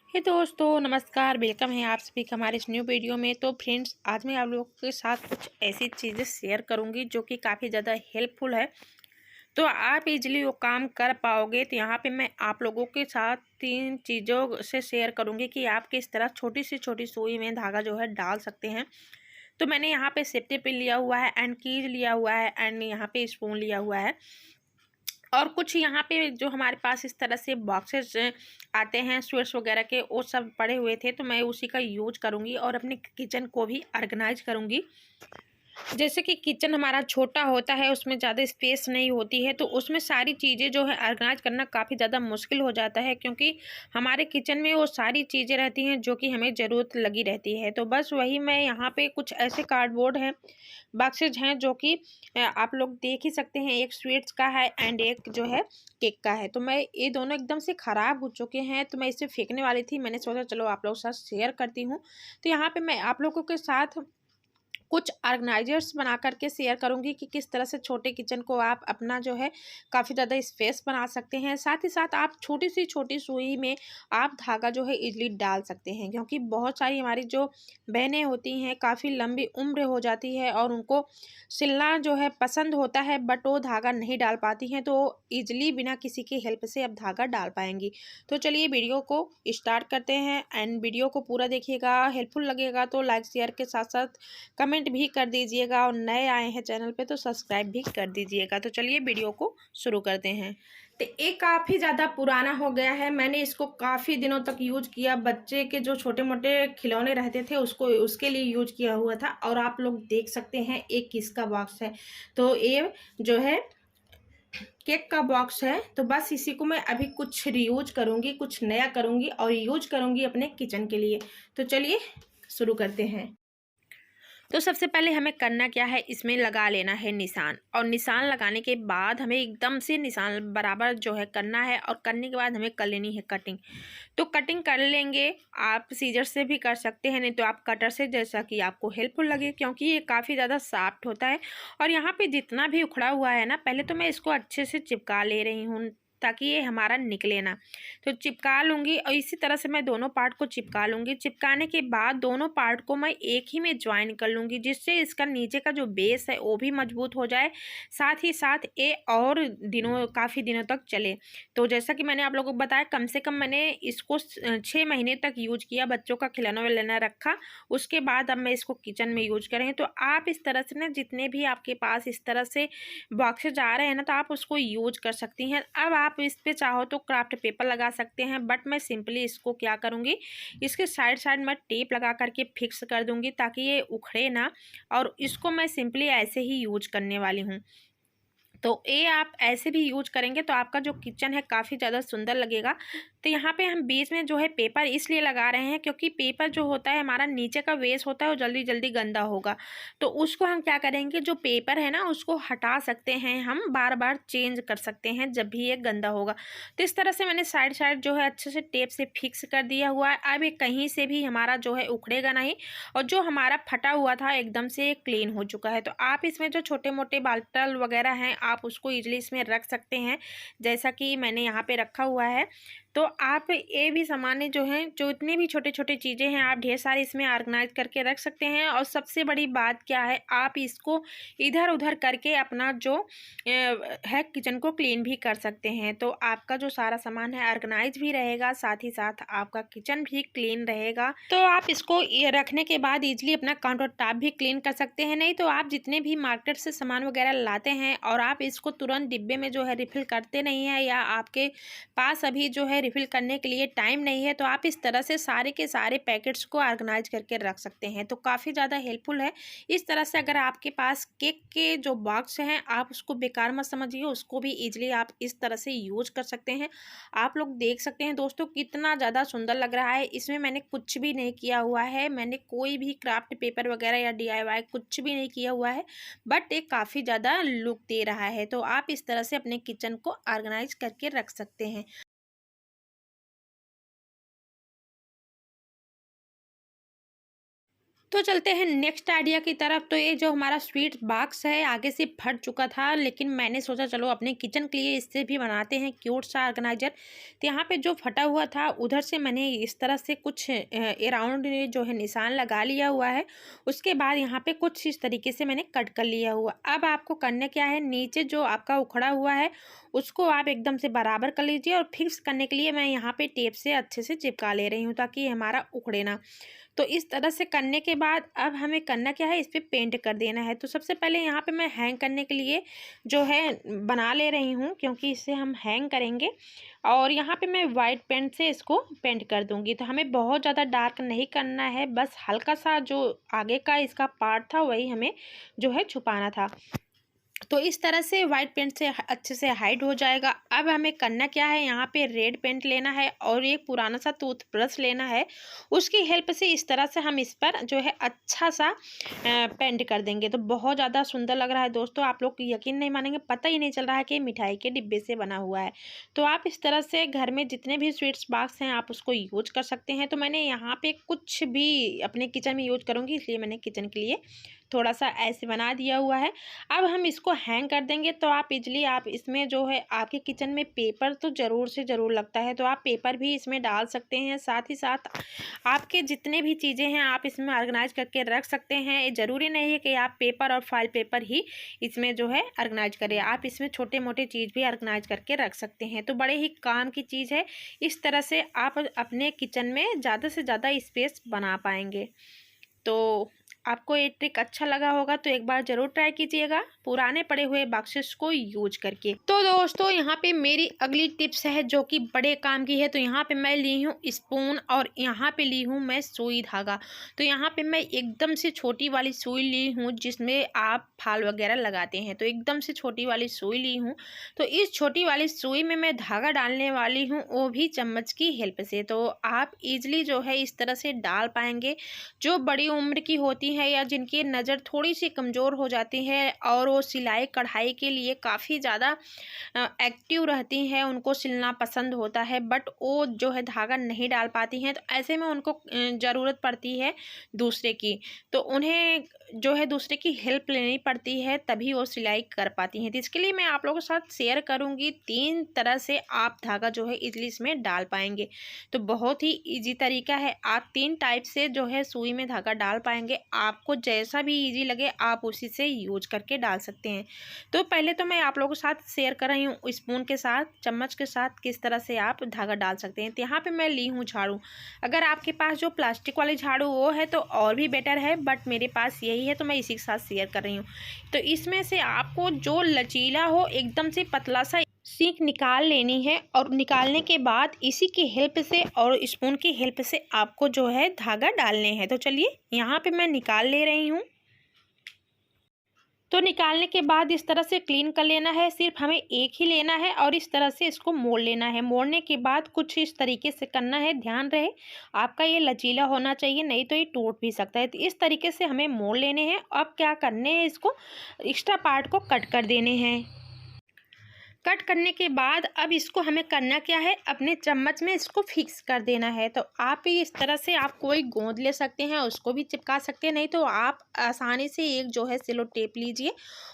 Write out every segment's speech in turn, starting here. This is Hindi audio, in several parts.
हे दोस्तों, नमस्कार। वेलकम है आप सभी का हमारे इस न्यू वीडियो में। तो फ्रेंड्स, आज मैं आप लोगों के साथ कुछ ऐसी चीज़ें शेयर करूंगी जो कि काफ़ी ज़्यादा हेल्पफुल है। तो आप इजीली वो काम कर पाओगे। तो यहाँ पे मैं आप लोगों के साथ 3 चीज़ों से शेयर करूंगी कि आप किस तरह छोटी से छोटी सुई में धागा जो है डाल सकते हैं। तो मैंने यहाँ पे सेफ्टी पिन लिया हुआ है एंड कीज लिया हुआ है एंड यहाँ पे स्पून लिया हुआ है। और कुछ यहाँ पे जो हमारे पास इस तरह से बॉक्सेस आते हैं स्वीट्स वगैरह के, वो सब पड़े हुए थे। तो मैं उसी का यूज करूँगी और अपने किचन को भी ऑर्गेनाइज करूँगी। जैसे कि किचन हमारा छोटा होता है, उसमें ज़्यादा स्पेस नहीं होती है, तो उसमें सारी चीज़ें जो है ऑर्गेनाइज करना काफ़ी ज़्यादा मुश्किल हो जाता है, क्योंकि हमारे किचन में वो सारी चीज़ें रहती हैं जो कि हमें ज़रूरत लगी रहती है। तो बस वही मैं यहाँ पे कुछ ऐसे कार्डबोर्ड हैं, बॉक्सेज हैं जो कि आप लोग देख ही सकते हैं। एक स्वीट्स का है एंड एक जो है केक का है। तो मैं ये दोनों एकदम से ख़राब हो चुके हैं, तो मैं इसे फेंकने वाली थी। मैंने सोचा चलो आप लोगों के साथ शेयर करती हूँ। तो यहाँ पे मैं आप लोगों के साथ कुछ ऑर्गेनाइजर्स बना करके शेयर करूंगी कि किस तरह से छोटे किचन को आप अपना जो है काफ़ी ज़्यादा स्पेस बना सकते हैं। साथ ही साथ आप छोटी सी छोटी सुई में आप धागा जो है इजीली डाल सकते हैं, क्योंकि बहुत सारी हमारी जो बहनें होती हैं काफ़ी लंबी उम्र हो जाती है और उनको सिलना जो है पसंद होता है, बट वो धागा नहीं डाल पाती हैं। तो ईजिली बिना किसी की हेल्प से अब धागा डाल पाएंगी। तो चलिए वीडियो को स्टार्ट करते हैं एंड वीडियो को पूरा देखिएगा। हेल्पफुल लगेगा तो लाइक शेयर के साथ साथ कमेंट भी कर दीजिएगा, और नए आए हैं चैनल पे तो सब्सक्राइब भी कर दीजिएगा। तो चलिए वीडियो को शुरू करते हैं। तो ये काफ़ी ज़्यादा पुराना हो गया है। मैंने इसको काफ़ी दिनों तक यूज किया। बच्चे के जो छोटे मोटे खिलौने रहते थे उसको उसके लिए यूज किया हुआ था। और आप लोग देख सकते हैं एक किसका बॉक्स है। तो ये जो है केक का बॉक्स है। तो बस इसी को मैं अभी कुछ रीयूज करूँगी, कुछ नया करूँगी और यूज करूँगी अपने किचन के लिए। तो चलिए शुरू करते हैं। तो सबसे पहले हमें करना क्या है, इसमें लगा लेना है निशान। और निशान लगाने के बाद हमें एकदम से निशान बराबर जो है करना है, और करने के बाद हमें कर लेनी है कटिंग। तो कटिंग कर लेंगे, आप सीजर से भी कर सकते हैं, नहीं तो आप कटर से, जैसा कि आपको हेल्पफुल लगे, क्योंकि ये काफ़ी ज़्यादा सॉफ्ट होता है। और यहाँ पे जितना भी उखड़ा हुआ है ना, पहले तो मैं इसको अच्छे से चिपका ले रही हूँ ताकि ये हमारा निकले ना। तो चिपका लूँगी और इसी तरह से मैं दोनों पार्ट को चिपका लूँगी। चिपकाने के बाद दोनों पार्ट को मैं एक ही में ज्वाइन कर लूँगी, जिससे इसका नीचे का जो बेस है वो भी मजबूत हो जाए, साथ ही साथ ये और काफ़ी दिनों तक चले। तो जैसा कि मैंने आप लोगों को बताया, कम से कम मैंने इसको 6 महीने तक यूज किया, बच्चों का खिलौना विलौना रखा। उसके बाद अब मैं इसको किचन में यूज कर रही हूँ। तो आप इस तरह से ना, जितने भी आपके पास इस तरह से बॉक्सेज आ रहे हैं ना, तो आप उसको यूज कर सकती हैं। अब आप इस पे चाहो तो क्राफ्ट पेपर लगा सकते हैं, बट मैं सिंपली इसको क्या करूँगी, इसके साइड साइड में टेप लगा करके फिक्स कर दूँगी ताकि ये उखड़े ना। और इसको मैं सिंपली ऐसे ही यूज करने वाली हूँ। तो ये आप ऐसे भी यूज करेंगे तो आपका जो किचन है काफ़ी ज़्यादा सुंदर लगेगा। तो यहाँ पे हम बीच में जो है पेपर इसलिए लगा रहे हैं, क्योंकि पेपर जो होता है हमारा नीचे का वेस होता है वो जल्दी जल्दी गंदा होगा। तो उसको हम क्या करेंगे, जो पेपर है ना उसको हटा सकते हैं, हम बार बार चेंज कर सकते हैं जब भी ये गंदा होगा। तो इस तरह से मैंने साइड साइड जो है अच्छे से टेप से फिक्स कर दिया हुआ है। अब ये कहीं से भी हमारा जो है उखड़ेगा नहीं, और जो हमारा फटा हुआ था एकदम से क्लीन हो चुका है। तो आप इसमें जो छोटे मोटे बाल्टल वगैरह हैं, आप उसको इजीली इसमें रख सकते हैं, जैसा कि मैंने यहाँ पे रखा हुआ है। तो आप ये भी सामान्य जो हैं, जो इतने भी छोटे छोटे चीज़ें हैं, आप ढेर सारी इसमें ऑर्गेनाइज करके रख सकते हैं। और सबसे बड़ी बात क्या है, आप इसको इधर उधर करके अपना जो है किचन को क्लीन भी कर सकते हैं। तो आपका जो सारा सामान है ऑर्गेनाइज भी रहेगा, साथ ही साथ आपका किचन भी क्लीन रहेगा। तो आप इसको ये रखने के बाद इजीली अपना काउंटर टॉप भी क्लीन कर सकते हैं। नहीं तो आप जितने भी मार्केट से सामान वगैरह लाते हैं और आप इसको तुरंत डिब्बे में जो है रिफ़िल करते नहीं हैं, या आपके पास अभी जो है रिफ़िल करने के लिए टाइम नहीं है, तो आप इस तरह से सारे के सारे पैकेट्स को ऑर्गेनाइज करके रख सकते हैं। तो काफ़ी ज़्यादा हेल्पफुल है। इस तरह से अगर आपके पास केक के जो बॉक्स हैं, आप उसको बेकार मत समझिए, उसको भी ईजिली आप इस तरह से यूज कर सकते हैं। आप लोग देख सकते हैं दोस्तों कितना ज़्यादा सुंदर लग रहा है। इसमें मैंने कुछ भी नहीं किया हुआ है, मैंने कोई भी क्राफ्ट पेपर वगैरह या DIY कुछ भी नहीं किया हुआ है, बट ये काफ़ी ज़्यादा लुक दे रहा है। तो आप इस तरह से अपने किचन को ऑर्गेनाइज करके रख सकते हैं। तो चलते हैं नेक्स्ट आइडिया की तरफ। तो ये जो हमारा स्वीट बॉक्स है आगे से फट चुका था, लेकिन मैंने सोचा चलो अपने किचन के लिए इससे भी बनाते हैं क्यूट सा ऑर्गेनाइजर। तो यहाँ पे जो फटा हुआ था उधर से मैंने इस तरह से कुछ अराउंड जो है निशान लगा लिया हुआ है। उसके बाद यहाँ पे कुछ इस तरीके से मैंने कट कर लिया हुआ। अब आपको करना क्या है, नीचे जो आपका उखड़ा हुआ है उसको आप एकदम से बराबर कर लीजिए, और फिक्स करने के लिए मैं यहाँ पे टेप से अच्छे से चिपका ले रही हूँ ताकि ये हमारा उखड़े ना। तो इस तरह से करने के बाद अब हमें करना क्या है, इस पे पेंट कर देना है। तो सबसे पहले यहाँ पे मैं हैंग करने के लिए जो है बना ले रही हूँ, क्योंकि इससे हम हैंग करेंगे। और यहाँ पे मैं वाइट पेंट से इसको पेंट कर दूँगी। तो हमें बहुत ज़्यादा डार्क नहीं करना है, बस हल्का सा जो आगे का इसका पार्ट था वही हमें जो है छुपाना था। तो इस तरह से वाइट पेंट से अच्छे से हाइड हो जाएगा। अब हमें करना क्या है, यहाँ पे रेड पेंट लेना है और एक पुराना सा टूथब्रश लेना है। उसकी हेल्प से इस तरह से हम इस पर जो है अच्छा सा पेंट कर देंगे। तो बहुत ज़्यादा सुंदर लग रहा है दोस्तों, आप लोग यकीन नहीं मानेंगे, पता ही नहीं चल रहा है कि मिठाई के डिब्बे से बना हुआ है। तो आप इस तरह से घर में जितने भी स्वीट्स बॉक्स हैं आप उसको यूज कर सकते हैं। तो मैंने यहाँ पे कुछ भी अपने किचन में यूज करूँगी, इसलिए मैंने किचन के लिए थोड़ा सा ऐसे बना दिया हुआ है। अब हम इसको हैंग कर देंगे। तो आप इजली आप इसमें जो है आपके किचन में पेपर तो ज़रूर से ज़रूर लगता है, तो आप पेपर भी इसमें डाल सकते हैं। साथ ही साथ आपके जितने भी चीज़ें हैं आप इसमें ऑर्गेनाइज करके रख सकते हैं। ये ज़रूरी नहीं है कि आप पेपर और फाइल पेपर ही इसमें जो है ऑर्गेनाइज करें, आप इसमें छोटे मोटे चीज़ भी ऑर्गेनाइज करके रख सकते हैं। तो बड़े ही काम की चीज़ है। इस तरह से आप अपने किचन में ज़्यादा से ज़्यादा स्पेस बना पाएंगे। तो आपको ये ट्रिक अच्छा लगा होगा तो एक बार ज़रूर ट्राई कीजिएगा पुराने पड़े हुए बॉक्सेस को यूज करके। तो दोस्तों यहाँ पे मेरी अगली टिप्स है जो कि बड़े काम की है। तो यहाँ पे मैं ली हूँ स्पून और यहाँ पे ली हूँ मैं सुई धागा। तो यहाँ पे मैं एकदम से छोटी वाली सुई ली हूँ जिसमें आप फाल वगैरह लगाते हैं। तो एकदम से छोटी वाली सुई ली हूँ। तो इस छोटी वाली सुई में मैं धागा डालने वाली हूँ, वो भी चम्मच की हेल्प से। तो आप इजली जो है इस तरह से डाल पाएंगे। जो बड़ी उम्र की होती है या जिनकी नज़र थोड़ी सी कमज़ोर हो जाती है और वो सिलाई कढ़ाई के लिए काफ़ी ज़्यादा एक्टिव रहती हैं, उनको सिलना पसंद होता है बट वो जो है धागा नहीं डाल पाती हैं, तो ऐसे में उनको ज़रूरत पड़ती है दूसरे की। तो उन्हें जो है दूसरे की हेल्प लेनी पड़ती है तभी वो सिलाई कर पाती हैं। तो इसके लिए मैं आप लोगों के साथ शेयर करूँगी 3 तरह से आप धागा जो है इजली इसमें डाल पाएंगे। तो बहुत ही ईजी तरीका है, आप 3 टाइप से जो है सुई में धागा डाल पाएंगे। आपको जैसा भी ईजी लगे आप उसी से यूज करके डाल सकते हैं। तो पहले तो मैं आप लोगों के साथ शेयर कर रही हूँ स्पून के साथ, चम्मच के साथ किस तरह से आप धागा डाल सकते हैं। तो यहाँ पे मैं ली हूँ झाड़ू। अगर आपके पास जो प्लास्टिक वाली झाड़ू वो है तो और भी बेटर है, बट मेरे पास यही है तो मैं इसी के साथ शेयर कर रही हूँ। तो इसमें से आपको जो लचीला हो एकदम से पतला सा सीख निकाल लेनी है, और निकालने के बाद इसी की हेल्प से और स्पून की हेल्प से आपको जो है धागा डालने हैं। तो चलिए यहाँ पे मैं निकाल ले रही हूँ। तो निकालने के बाद इस तरह से क्लीन कर लेना है, सिर्फ हमें एक ही लेना है और इस तरह से इसको मोड़ लेना है। मोड़ने के बाद कुछ इस तरीके से करना है, ध्यान रहे आपका ये लचीला होना चाहिए, नहीं तो ये टूट भी सकता है। तो इस तरीके से हमें मोड़ लेने हैं। अब क्या करने हैं, इसको एक्स्ट्रा पार्ट को कट कर देने हैं। कट करने के बाद अब इसको हमें करना क्या है, अपने चम्मच में इसको फिक्स कर देना है। तो आप ही इस तरह से आप कोई गोंद ले सकते हैं, उसको भी चिपका सकते हैं, नहीं तो आप आसानी से एक जो है सेलो टेप लीजिए,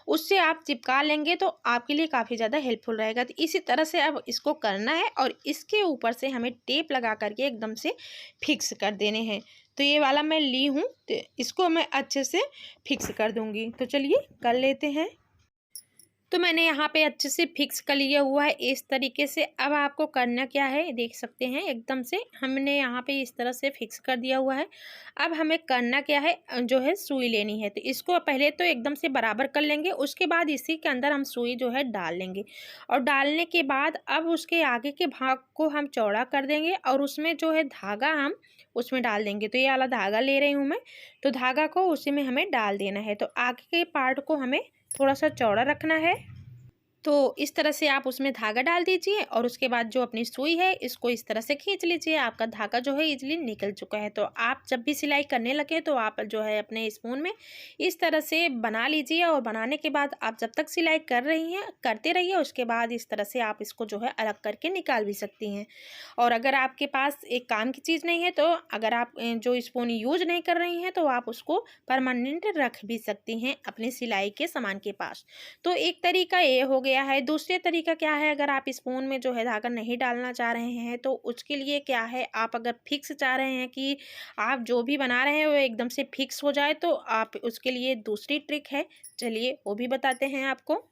उससे आप चिपका लेंगे तो आपके लिए काफ़ी ज़्यादा हेल्पफुल रहेगा। तो इसी तरह से अब इसको करना है और इसके ऊपर से हमें टेप लगा करके एकदम से फिक्स कर देने हैं। तो ये वाला मैं ली हूँ, तो इसको मैं अच्छे से फिक्स कर दूँगी। तो चलिए कर लेते हैं। तो मैंने यहाँ पे अच्छे से फिक्स कर लिया हुआ है इस तरीके से। अब आपको करना क्या है, देख सकते हैं एकदम से हमने यहाँ पे इस तरह से फिक्स कर दिया हुआ है। अब हमें करना क्या है, जो है सुई लेनी है। तो इसको पहले तो एकदम से बराबर कर लेंगे, उसके बाद इसी के अंदर हम सुई जो है डाल लेंगे। और डालने के बाद अब उसके आगे के भाग को हम चौड़ा कर देंगे और उसमें जो है धागा हम उसमें डाल देंगे। तो ये वाला धागा ले रही हूँ मैं, तो धागा को उसी में हमें डाल देना है। तो आगे के पार्ट को हमें थोड़ा सा चौड़ा रखना है। तो इस तरह से आप उसमें धागा डाल दीजिए और उसके बाद जो अपनी सुई है इसको इस तरह से खींच लीजिए। आपका धागा जो है इजीली निकल चुका है। तो आप जब भी सिलाई करने लगे तो आप जो है अपने स्पून में इस तरह से बना लीजिए और बनाने के बाद आप जब तक सिलाई कर रही हैं करते रहिए। उसके बाद इस तरह से आप इसको जो है अलग करके निकाल भी सकती हैं। और अगर आपके पास एक काम की चीज़ नहीं है तो अगर आप जो स्पून यूज नहीं कर रही हैं तो आप उसको परमानेंट रख भी सकती हैं अपनी सिलाई के सामान के पास। तो एक तरीका ये हो गया है। दूसरे तरीका क्या है, अगर आप स्पून में जो है धागा नहीं डालना चाह रहे हैं तो उसके लिए क्या है, आप अगर फिक्स चाह रहे हैं कि आप जो भी बना रहे हैं वो एकदम से फिक्स हो जाए तो आप उसके लिए दूसरी ट्रिक है। चलिए वो भी बताते हैं आपको।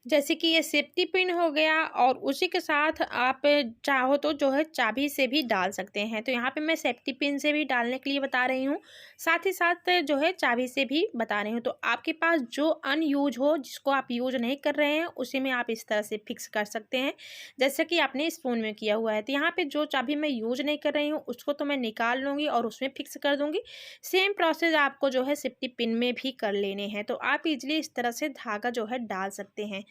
जैसे कि ये सेफ्टी पिन हो गया और उसी के साथ आप चाहो तो जो है चाबी से भी डाल सकते हैं। तो यहाँ पे मैं सेफ्टी पिन से भी डालने के लिए बता रही हूँ, साथ ही साथ जो है चाबी से भी बता रही हूँ। तो आपके पास जो अनयूज हो, जिसको आप यूज नहीं कर रहे हैं, उसी में आप इस तरह से फिक्स कर सकते हैं जैसे कि आपने स्पून में किया हुआ है। तो यहाँ पर जो चाबी मैं यूज नहीं कर रही हूँ उसको तो मैं निकाल लूँगी और उसमें फिक्स कर दूँगी। सेम प्रोसेस आपको जो है सेफ्टी पिन में भी कर लेने हैं। तो आप इजली इस तरह से धागा जो है डाल सकते हैं।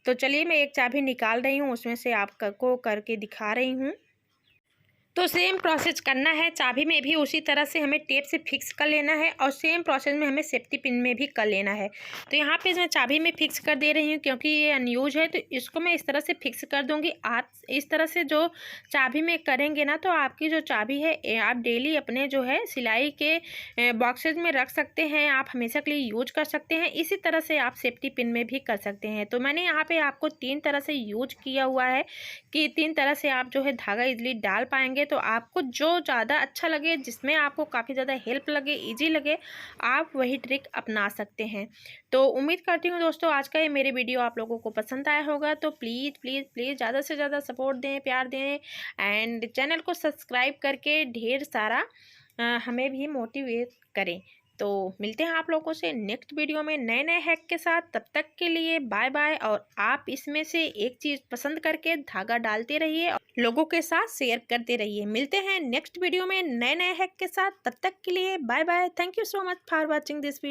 तो चलिए मैं एक चाबी निकाल रही हूँ, उसमें से आपको करके दिखा रही हूँ। तो सेम प्रोसेस करना है, चाबी में भी उसी तरह से हमें टेप से फिक्स कर लेना है और सेम प्रोसेस में हमें सेफ्टी पिन में भी कर लेना है। तो यहाँ पे मैं चाबी में फिक्स कर दे रही हूँ क्योंकि ये अनयूज है, तो इसको मैं इस तरह से फिक्स कर दूँगी। आप इस तरह से जो चाबी में करेंगे ना तो आपकी जो चाबी है आप डेली अपने जो है सिलाई के बॉक्सेज में रख सकते हैं, आप हमेशा के लिए यूज कर सकते हैं। इसी तरह से आप सेफ्टी पिन में भी कर सकते हैं। तो मैंने यहाँ पर आपको 3 तरह से यूज किया हुआ है कि 3 तरह से आप जो है धागा इजली डाल पाएंगे। तो आपको जो ज़्यादा अच्छा लगे, जिसमें आपको काफ़ी ज़्यादा हेल्प लगे, इजी लगे, आप वही ट्रिक अपना सकते हैं। तो उम्मीद करती हूँ दोस्तों आज का ये मेरे वीडियो आप लोगों को पसंद आया होगा। तो प्लीज़ प्लीज़ प्लीज़ ज़्यादा से ज़्यादा सपोर्ट दें, प्यार दें एंड चैनल को सब्सक्राइब करके ढेर सारा हमें भी मोटिवेट करें। तो मिलते हैं आप लोगों से नेक्स्ट वीडियो में नए नए हैक के साथ। तब तक के लिए बाय बाय। और आप इसमें से एक चीज़ पसंद करके धागा डालते रहिए और लोगों के साथ शेयर करते रहिए। मिलते हैं नेक्स्ट वीडियो में नए नए हैक के साथ। तब तक के लिए bye bye. Thank you so much for watching this video.